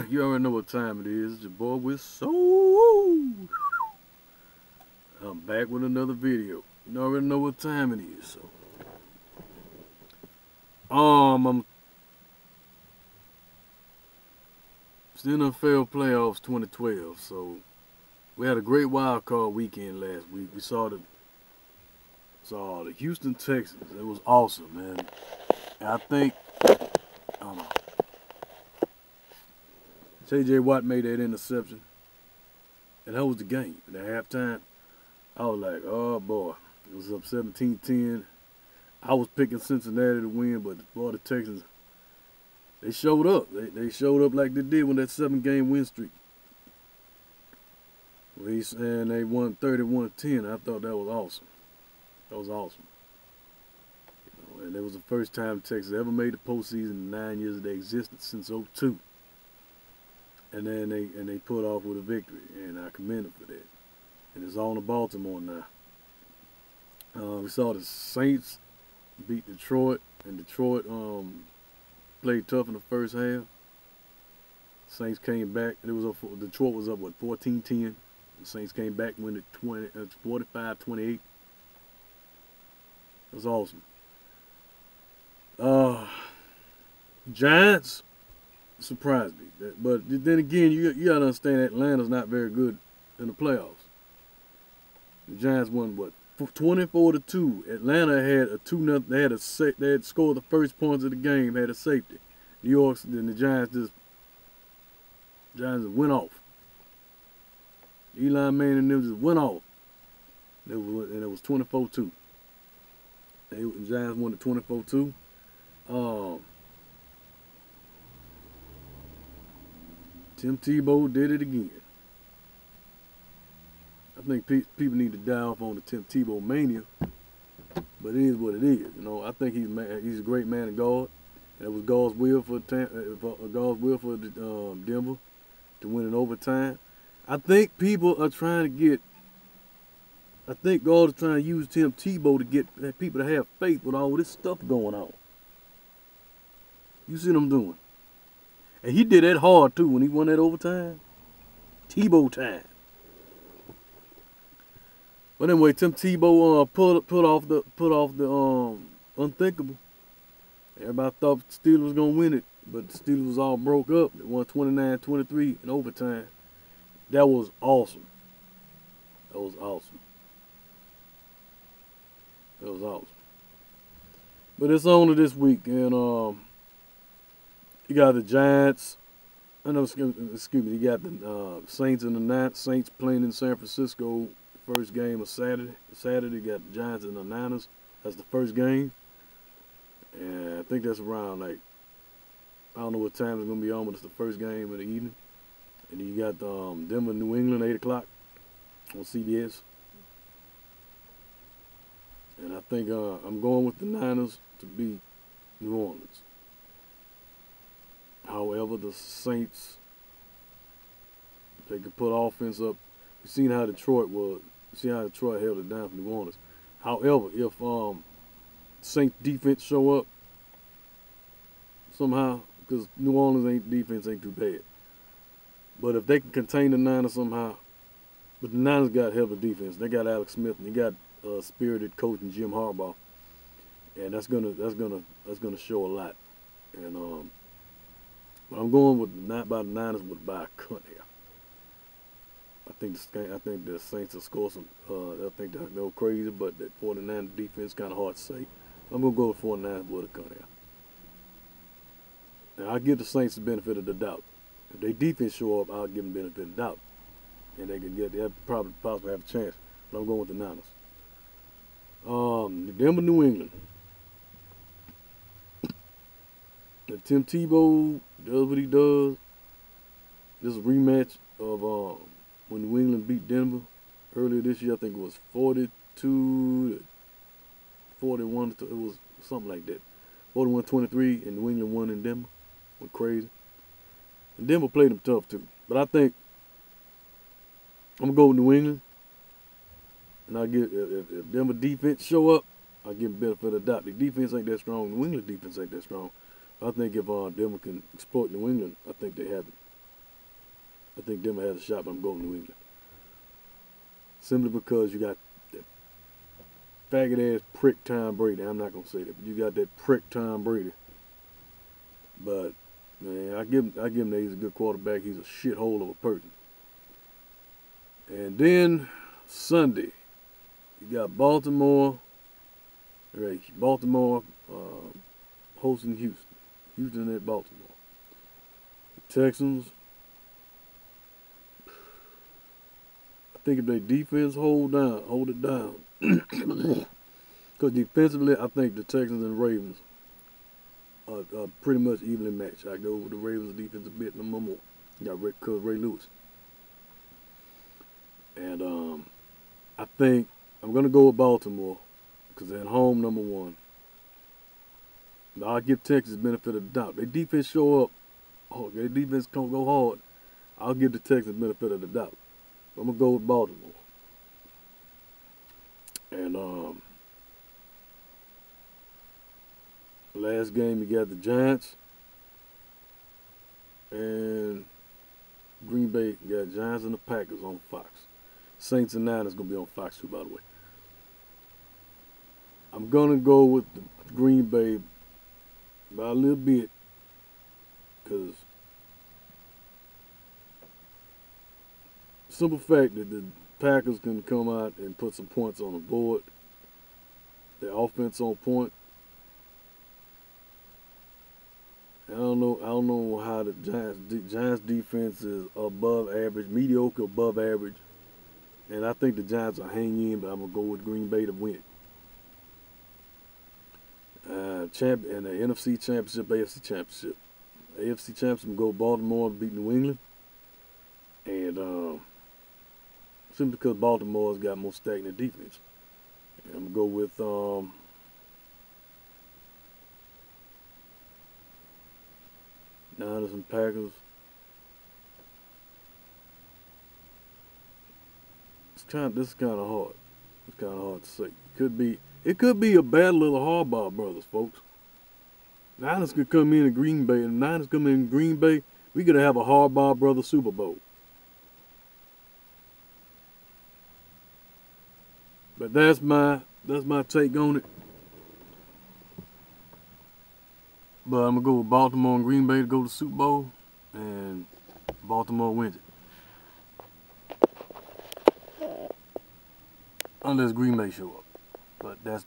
You already know what time it is. It's your boy with Soul. I'm back with another video. You already know what time it is. So, it's the NFL playoffs 2012. So we had a great wild card weekend last week. We saw the Houston Texans. It was awesome, man. And I think J.J. Watt made that interception, and that was the game. And at halftime, I was like, oh boy, it was up 17-10. I was picking Cincinnati to win, but the Texans, they showed up. They showed up like they did when that 7-game win streak. And they won 31-10. I thought that was awesome. That was awesome. You know, and it was the first time Texas ever made the postseason in 9 years of their existence since '02. And then they put off with a victory, and I commend them for that. And it's on to Baltimore now. We saw the Saints beat Detroit, and Detroit played tough in the first half. Saints came back. Detroit was up 14-10. The Saints came back and won it 45-28. It was awesome. Giants surprised me. But then again, you got to understand Atlanta's not very good in the playoffs. The Giants won, 24-2. Atlanta had a 2-0. They had scored the first points of the game, had a safety. New York, then the Giants went off. Eli Manning and them just went off. And it was 24-2. The Giants won at 24-2. Tim Tebow did it again. I think people need to die off on the Tim Tebow mania, but it is what it is. You know, I think he's a great man of God, and it was God's will for Denver to win in overtime. I think people are trying to get. I think God is trying to use Tim Tebow to get people to have faith with all this stuff going on. You see what I'm doing? And he did that hard too when he won that overtime. Tebow time. But anyway, Tim Tebow put off the unthinkable. Everybody thought the Steelers was gonna win it, but the Steelers was all broke up. They won 29-23 in overtime. That was awesome. That was awesome. That was awesome. But it's on to this week, and you got the Giants. Excuse me. You got the Saints and the Niners. Saints playing in San Francisco. First game of Saturday. Saturday, you got the Giants and the Niners. That's the first game. And I think that's around, I don't know what time it's going to be on, but it's the first game of the evening. And then you got Denver, New England, 8 o'clock on CBS. And I think I'm going with the Niners to beat New Orleans. However, the Saints, they can put offense up. You've seen how Detroit was. You see how Detroit held it down for New Orleans. However, if Saints defense show up somehow, because New Orleans defense ain't too bad. But if they can contain the Niners somehow, but the Niners got hell of a defense. They got Alex Smith and they got spirited coach and Jim Harbaugh, and that's gonna show a lot. And but I'm going with not by the Niners, but by a cut here. I think the Saints will score some. I think they'll go crazy, but that 49 defense kind of hard to say. I'm gonna go with 49 with a cut here. Now I give the Saints the benefit of the doubt. If they defense show up, I'll give them the benefit of the doubt, and they'll probably possibly have a chance. But I'm going with the Niners. Denver, New England. If Tim Tebow does what he does, this is a rematch of when New England beat Denver earlier this year. I think it was 42-41. It was something like that. 41-23, and New England won in Denver. Went crazy. And Denver played them tough too. But I think I'm gonna go with New England. And I give if Denver defense show up, I give them benefit of the doubt. The defense ain't that strong. New England defense ain't that strong. I think if Denver can exploit New England, I think they have it. I think Denver has a shot, but I'm going New England. Simply because you got that faggot ass prick Tom Brady. I'm not gonna say that, but you got that prick Tom Brady. But man, I give him that he's a good quarterback. He's a shithole of a person. And then Sunday, you got Baltimore. Right, Baltimore hosting Houston. Houston at Baltimore. The Texans. I think if their defense hold it down, because defensively, I think the Texans and Ravens are pretty much evenly matched. I go with the Ravens defense a bit no more. You got Ray Lewis. And I think I'm going to go with Baltimore because they're at home, number one. But I'll give Texas the benefit of the doubt. Their defense show up. Oh, their defense don't go hard. I'll give the Texans the benefit of the doubt. But I'm going to go with Baltimore. And last game, you got the Giants and Green Bay. You got Giants and the Packers on Fox. Saints and Niners going to be on Fox too, by the way. I'm going to go with the Green Bay by a little bit because simple fact that the Packers can come out and put some points on the board. Their offense on point. I don't know how the Giants defense is above average, mediocre above average. And I think the Giants will hang in, but I'm going to go with Green Bay to win. And the NFC Championship, AFC Championship. AFC Championship, I'm going to go Baltimore to beat New England. And simply because Baltimore's got more stagnant defense. And I'm going to go with Niners and Packers. This is kind of hard. It's kind of hard to say. It could be a battle of the Harbaugh brothers, folks. Niners could come in Green Bay, and Niners come in Green Bay. We could have a Harbaugh brothers Super Bowl. But that's my take on it. But I'm gonna go with Baltimore and Green Bay to go to the Super Bowl, and Baltimore wins it. Unless Green Bay show up. But that's